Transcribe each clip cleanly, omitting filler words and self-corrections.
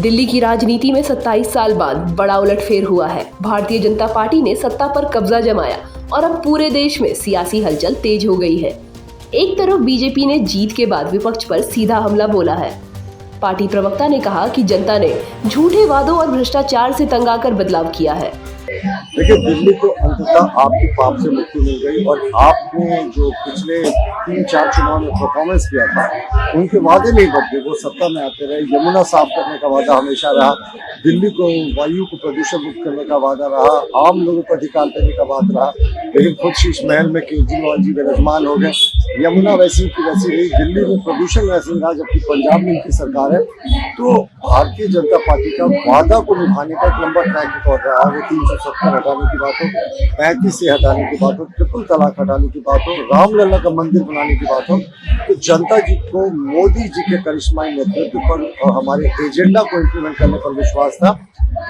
दिल्ली की राजनीति में 27 साल बाद बड़ा उलटफेर हुआ है। भारतीय जनता पार्टी ने सत्ता पर कब्जा जमाया और अब पूरे देश में सियासी हलचल तेज हो गई है। एक तरफ बीजेपी ने जीत के बाद विपक्ष पर सीधा हमला बोला है। पार्टी प्रवक्ता ने कहा कि जनता ने झूठे वादों और भ्रष्टाचार से तंग आकर बदलाव किया है। देखिए, दिल्ली को अंततः आपके पाप से मुक्ति मिल गई और आपने जो पिछले 3-4 चुनाव में परफॉर्मेंस किया था उनके वादे नहीं बदले, वो सत्ता में आते रहे। यमुना साफ करने का वादा हमेशा रहा, दिल्ली को वायु को प्रदूषण मुक्त करने का वादा रहा, आम लोगों को अधिकार देने का वादा रहा, लेकिन खुद शीश महल में केजरीवाल जी विराजमान हो गए। यमुना वैसी की वैसी रही, दिल्ली में प्रदूषण वैसे रहा, जबकि पंजाब में इनकी सरकार है। तो भारतीय जनता पार्टी का वादा को निभाने का एक लंबा ट्रैक रिकॉर्ड रहा है। 370 हटाने की बात हो, 35 से हटाने की बात हो, ट्रिपल तलाक हटाने की बात हो, रामलला का मंदिर बनाने की बात हो, तो जनता जी को मोदी जी के करिश्माई नेतृत्व पर और हमारे एजेंडा को इम्प्लीमेंट करने पर विश्वास था।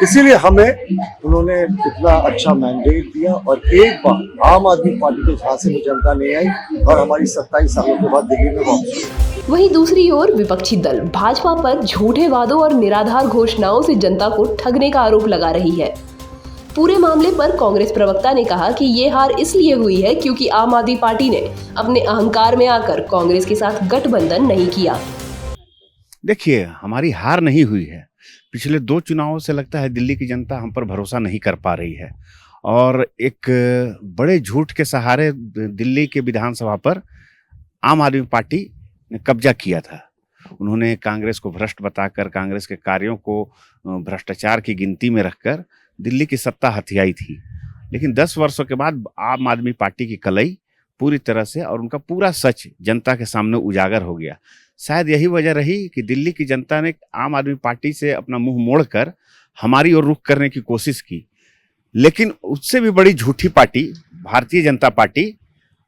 इसीलिए हमें उन्होंने इतना अच्छा मैंडेट दिया और एक बार आम आदमी पार्टी के झांसे में जनता नहीं आई और हमारी 27 सालों के बाद दिल्ली में वापस। वहीं दूसरी ओर विपक्षी दल भाजपा पर झूठे वादों और निराधार घोषणाओं से जनता को ठगने का आरोप लगा रही है। पूरे मामले पर कांग्रेस प्रवक्ता ने कहा कि ये हार इसलिए हुई है क्योंकि आम आदमी पार्टी ने अपने अहंकार में आकर कांग्रेस के साथ गठबंधन नहीं किया। देखिए, हमारी हार नहीं हुई है। पिछले 2 चुनावों से लगता है दिल्ली की जनता हम पर भरोसा नहीं कर पा रही है और एक बड़े झूठ के सहारे दिल्ली के विधानसभा पर आम आदमी पार्टी ने कब्जा किया था। उन्होंने कांग्रेस को भ्रष्ट बताकर, कांग्रेस के कार्यों को भ्रष्टाचार की गिनती में रखकर दिल्ली की सत्ता हथियाई थी। लेकिन 10 वर्षों के बाद आम आदमी पार्टी की कलई पूरी तरह से और उनका पूरा सच जनता के सामने उजागर हो गया। शायद यही वजह रही कि दिल्ली की जनता ने आम आदमी पार्टी से अपना मुंह मोड़कर हमारी ओर रुख करने की कोशिश की। लेकिन उससे भी बड़ी झूठी पार्टी भारतीय जनता पार्टी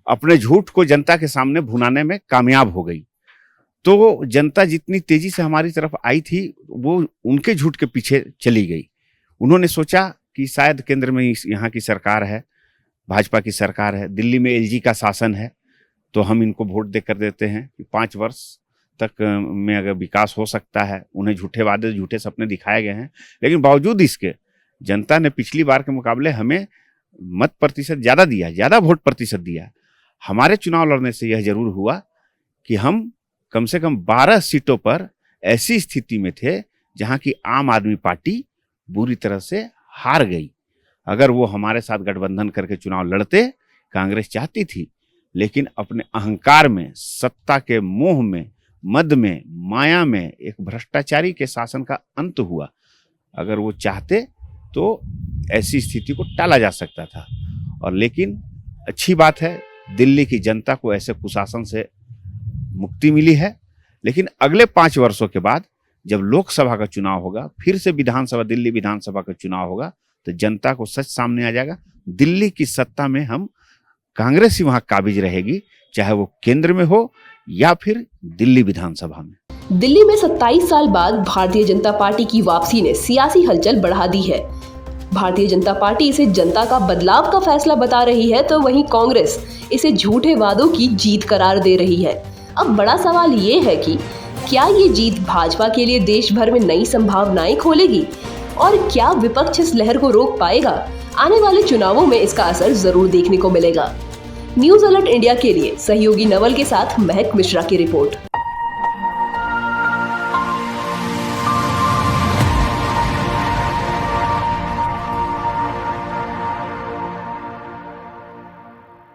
अपने झूठ को जनता के सामने भुनाने में कामयाब हो गई। तो जनता जितनी तेजी से हमारी तरफ आई थी वो उनके झूठ के पीछे चली गई। उन्होंने सोचा कि शायद केंद्र में यहाँ की सरकार है, भाजपा की सरकार है, दिल्ली में एलजी का शासन है, तो हम इनको वोट देकर देते हैं कि 5 वर्ष तक में अगर विकास हो सकता है। उन्हें झूठे वादे, झूठे सपने दिखाए गए हैं, लेकिन बावजूद इसके जनता ने पिछली बार के मुकाबले हमें मत प्रतिशत ज़्यादा दिया, ज़्यादा वोट प्रतिशत दिया। हमारे चुनाव लड़ने से यह जरूर हुआ कि हम कम से कम 12 सीटों पर ऐसी स्थिति में थे जहाँ की आम आदमी पार्टी बुरी तरह से हार गई। अगर वो हमारे साथ गठबंधन करके चुनाव लड़ते, कांग्रेस चाहती थी, लेकिन अपने अहंकार में, सत्ता के मोह में, मद में, माया में एक भ्रष्टाचारी के शासन का अंत हुआ। अगर वो चाहते तो ऐसी स्थिति को टाला जा सकता था। और लेकिन अच्छी बात है, दिल्ली की जनता को ऐसे कुशासन से मुक्ति मिली है। लेकिन अगले 5 वर्षों के बाद जब लोकसभा का चुनाव होगा, फिर से विधानसभा, दिल्ली विधानसभा का चुनाव होगा, तो जनता को सच सामने आ जाएगा। दिल्ली की सत्ता में हम कांग्रेस ही वहां काबिज रहेगी, चाहे वो केंद्र में हो या फिर दिल्ली विधानसभा में। दिल्ली में 27 साल बाद भारतीय जनता पार्टी की वापसी ने सियासी हलचल बढ़ा दी है। भारतीय जनता पार्टी इसे जनता का बदलाव का फैसला बता रही है, तो वहीं कांग्रेस इसे झूठे वादों की जीत करार दे रही है। अब बड़ा सवाल ये है कि क्या ये जीत भाजपा के लिए देश भर में नई संभावनाएं खोलेगी और क्या विपक्ष इस लहर को रोक पाएगा? आने वाले चुनावों में इसका असर जरूर देखने को मिलेगा। न्यूज़ अलर्ट इंडिया के लिए सहयोगी नवल के साथ महक मिश्रा की रिपोर्ट।